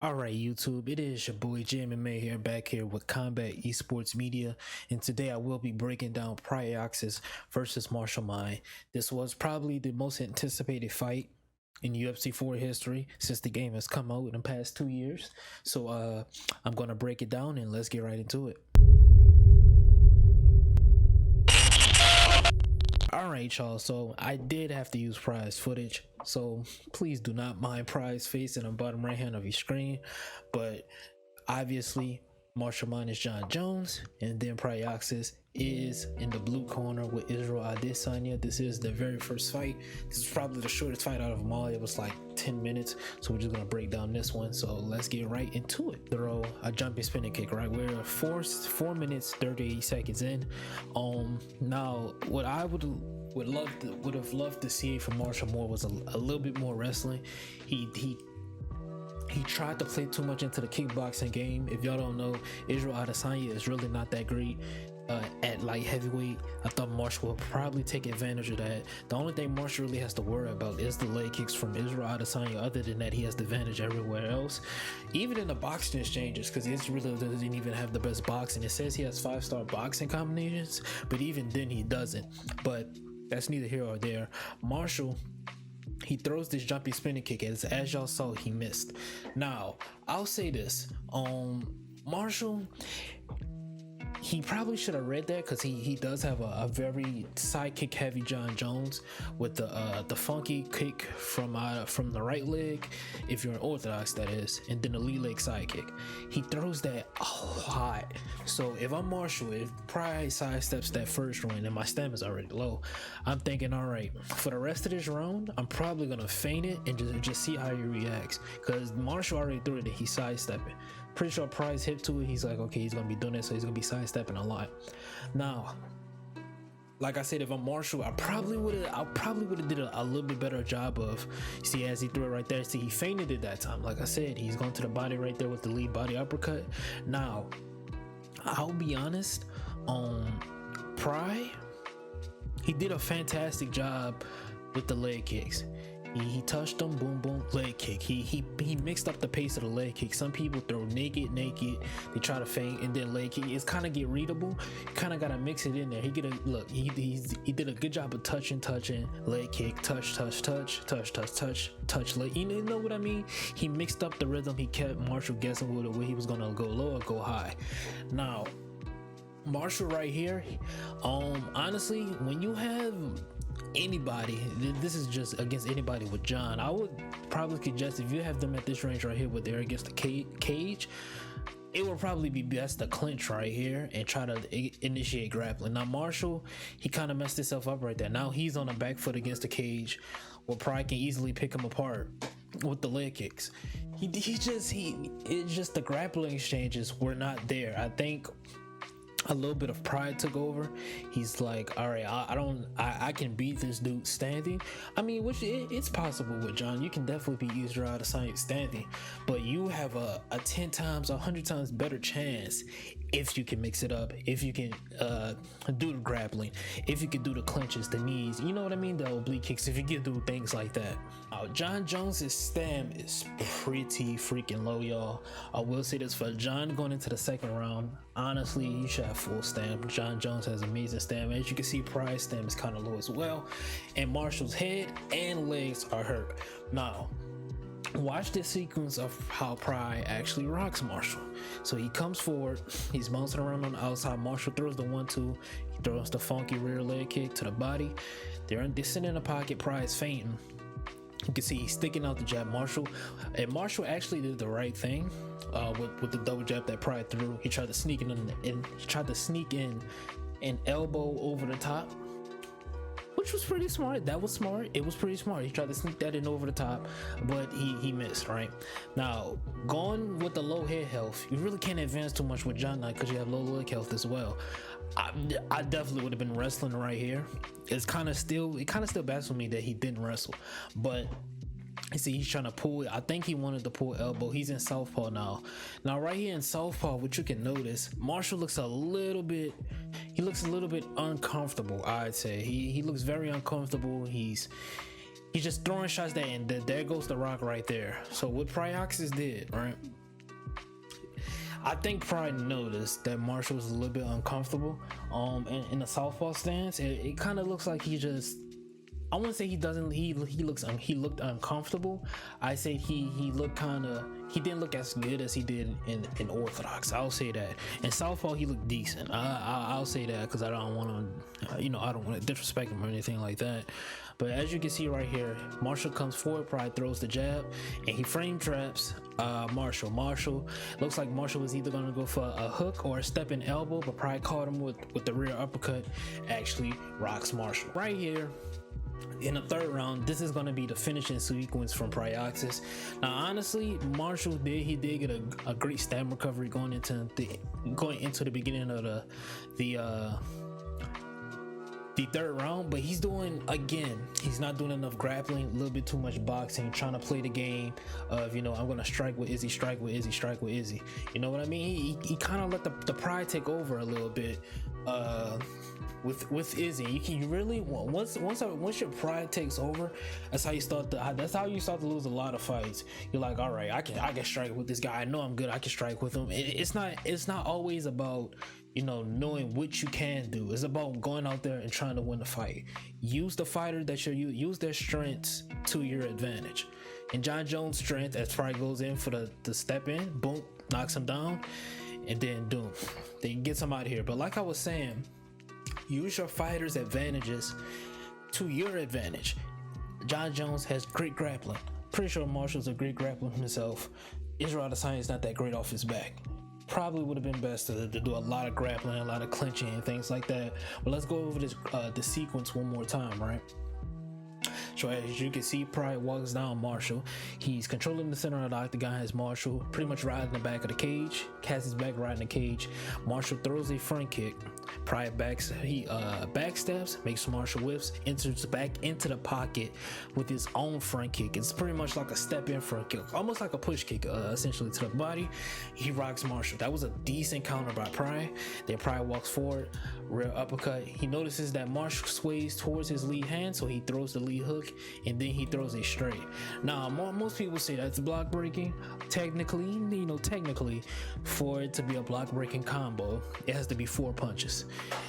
Alright YouTube, it is your boy JMMA here, back here with Combat Esports Media, and today I will be breaking down Pryoxis versus Martial Mind. This was probably the most anticipated fight in UFC 4 history since the game has come out in the past 2 years. So I'm gonna break it down and let's get right into it. Alright y'all, so I did have to use prize footage, so please do not mind prize face in the bottom right hand of your screen. But obviously Martial Mind is John Jones, and then Pryoxis is in the blue corner with Israel Adesanya. This is the very first fight. This is probably the shortest fight out of them all. It was like 10 minutes, so we're just gonna break down this one. So let's get right into it. Throw a jumping spinning kick, right? We're 4 minutes 38 seconds in. Now what I would have loved to see from Martial more was a little bit more wrestling. He tried to play too much into the kickboxing game. If y'all don't know, Israel Adesanya is really not that great at light heavyweight. I thought Martial would probably take advantage of that. The only thing Martial really has to worry about is the leg kicks from Israel Adesanya. Other than that, he has the advantage everywhere else, even in the boxing exchanges, because Israel doesn't even have the best boxing. It says he has 5-star boxing combinations, but even then he doesn't. But that's neither here or there. Martial, he throws this jumping spinning kick, as y'all saw, he missed. Now I'll say this, Martial, he probably should have read that, because he does have a very sidekick heavy John Jones with the funky kick from the right leg, if you're an orthodox that is, and then the lead leg side kick. He throws that a lot. So if I'm Martial, if Pride sidesteps that first round and my stamina is already low, I'm thinking, all right, for the rest of this round I'm probably gonna feint it and just see how he reacts, because Martial already threw it and he's sidestepping. Pretty sure Price hip to it. He's like, okay, he's gonna be doing it, so he's gonna be sidestepping a lot. Now, like I said, if I'm Martial, I probably would have did a little bit better job of, see, as he threw it right there. See, he feinted it that time. Like I said, he's going to the body right there with the lead body uppercut. Now, I'll be honest, Pry, he did a fantastic job with the leg kicks. He touched them, boom, boom, leg kick. He mixed up the pace of the leg kick. Some people throw naked, they try to feint, and then leg kick. It's kind of get readable. You kind of gotta mix it in there. He did a good job of touching, leg kick, touch, leg. You know what I mean? He mixed up the rhythm. He kept Martial guessing whether he was gonna go low or go high. Now, Martial right here, honestly, when you have anybody, this is just against anybody with John, I would probably suggest, if you have them at this range right here where they're against the cage, it would probably be best to clinch right here and try to initiate grappling. Now Martial, he kind of messed himself up right there. Now he's on the back foot against the cage, where Pride can easily pick him apart with the leg kicks. It's just the grappling exchanges were not there. I think a little bit of pride took over. He's like, all right, I can beat this dude standing. I mean, which it's possible with John. You can definitely beat Israel Adesanya standing, but you have a 10 times, 100 times better chance if you can mix it up, if you can do the grappling, if you can do the clinches, the knees, you know what I mean, the oblique kicks, if you can do things like that. John Jones's stam is pretty freaking low, y'all. I will say this, for John going into the second round, honestly, you should have full stam. John Jones has amazing stam. As you can see, Pride's stam is kind of low as well, and Martial's head and legs are hurt. Now watch this sequence of how Pride actually rocks Martial. So he comes forward, he's bouncing around on the outside. Martial throws the 1-2, he throws the funky rear leg kick to the body. They're sitting in the pocket. Pride's fainting. You can see he's sticking out the jab. Martial actually did the right thing with the double jab that Pride threw. He tried to sneak in an elbow over the top, which was pretty smart. That was smart. It was pretty smart. He tried to sneak that in over the top, but he missed. Right now, going with the low head health, you really can't advance too much with John Knight because you have low leg health as well. I definitely would have been wrestling right here. It kind of still baffles me that he didn't wrestle, but you see, he's trying to pull it. I think he wanted to pull elbow. He's in southpaw now. Now right here in southpaw, what you can notice, Martial looks a little bit uncomfortable. I'd say he looks very uncomfortable. he's just throwing shots that, and there goes the rock right there. So what Pryoxis did, right? I think Pride noticed that Marshall was a little bit uncomfortable in the southpaw stance. It kind of looks like he just, I wouldn't say he looked uncomfortable. I say he looked he didn't look as good as he did in orthodox. I'll say that. In southpaw he looked decent. I'll say that because I don't want to, I don't want to disrespect him or anything like that. But as you can see right here, Marshall comes forward, Pride throws the jab, and he frame traps Marshall. Looks like Marshall was either going to go for a hook or a step-in elbow, but Pride caught him with the rear uppercut, actually rocks Marshall. Right here, in the third round, this is going to be the finishing sequence from Pryoxis. Now, honestly, Marshall did get a great stab recovery going into the beginning of the third round, but he's not doing enough grappling, a little bit too much boxing, trying to play the game of, I'm gonna strike with Izzy, strike with Izzy. You know what I mean? He kind of let the pride take over a little bit with Izzy. You really once your pride takes over, that's how you start to lose a lot of fights. You're like, all right, I can strike with this guy. I know I'm good. I can strike with him. It's not always about knowing what you can do. It's about going out there and trying to win the fight. Use the fighter that use their strengths to your advantage. And John Jones' strength, as Pride goes in for the step in, boom, knocks him down, and then doom, they gets him out of here. But like I was saying, use your fighter's advantages to your advantage. John Jones has great grappling. Pretty sure Marshall's a great grappler himself. Israel Adesanya is not that great off his back. Probably would have been best to do a lot of grappling, a lot of clinching and things like that. But let's go over this the sequence one more time, right? So as you can see, Pride walks down Marshall. He's controlling the center of the octagon as Marshall pretty much riding the back of the cage. Cass is back riding the cage. Marshall throws a front kick. Pride backsteps, makes Marshall whips, enters back into the pocket with his own front kick. It's pretty much like a step-in front kick, almost like a push kick, essentially to the body. He rocks Marshall. That was a decent counter by Pride. Then Pride walks forward, rear uppercut. He notices that Marshall sways towards his lead hand, so he throws the lead hook, and then he throws a straight. Now, most people say that's block breaking. Technically, for it to be a block breaking combo, it has to be 4 punches.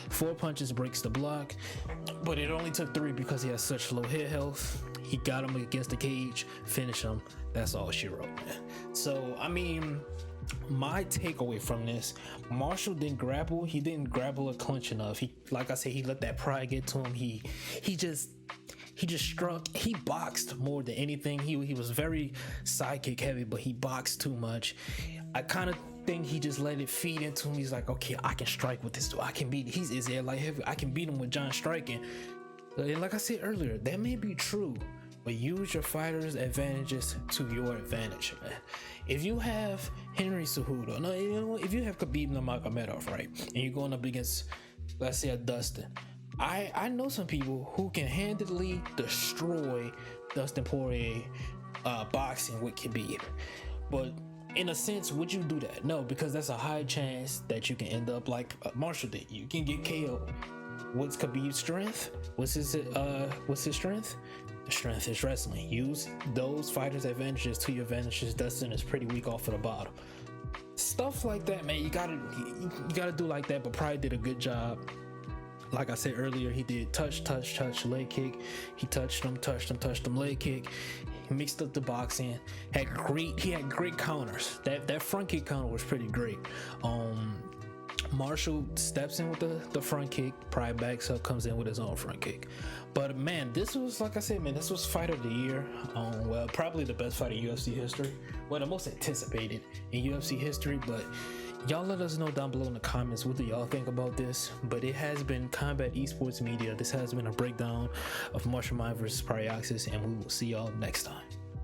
4 punches breaks the block, but it only took 3 because he has such low hit health. He got him against the cage, finish him. That's all she wrote, man. So, I mean, my takeaway from this, Marshall didn't grapple. He didn't grapple or clinch enough. Like I said, he let that pride get to him. He just struck. He boxed more than anything. He was very sidekick heavy, but he boxed too much. I kind of think he just let it feed into him. He's like, okay, I can strike with this dude. I can beat. He's Izzy light heavy. I can beat him with John striking. And like I said earlier, that may be true, but use your fighter's advantages to your advantage, man. If you have Henry Cejudo, if you have Khabib Nurmagomedov, right, and you're going up against, let's say, a Dustin, I know some people who can handily destroy Dustin Poirier boxing with Khabib, but in a sense, would you do that? No, because that's a high chance that you can end up like Marshall did. You can get KO'd. What's Khabib's strength? What's his strength? The strength is wrestling. Use those fighters' advantages to your advantages. Dustin is pretty weak off of the bottom. Stuff like that, man. You gotta do like that. But Pride did a good job. Like I said earlier, he did touch, leg kick. He touched him, leg kick. He mixed up the boxing. He had great counters. That front kick counter was pretty great. Marshall steps in with the front kick. Pride backs up, comes in with his own front kick. But man, this was, like I said, man, this was fight of the year. Well, probably the best fight in UFC history. Well, the most anticipated in UFC history. But y'all let us know down below in the comments what do y'all think about this. But it has been Combat Esports Media. This has been a breakdown of Marshall Mind versus Pryoxis, and we will see y'all next time.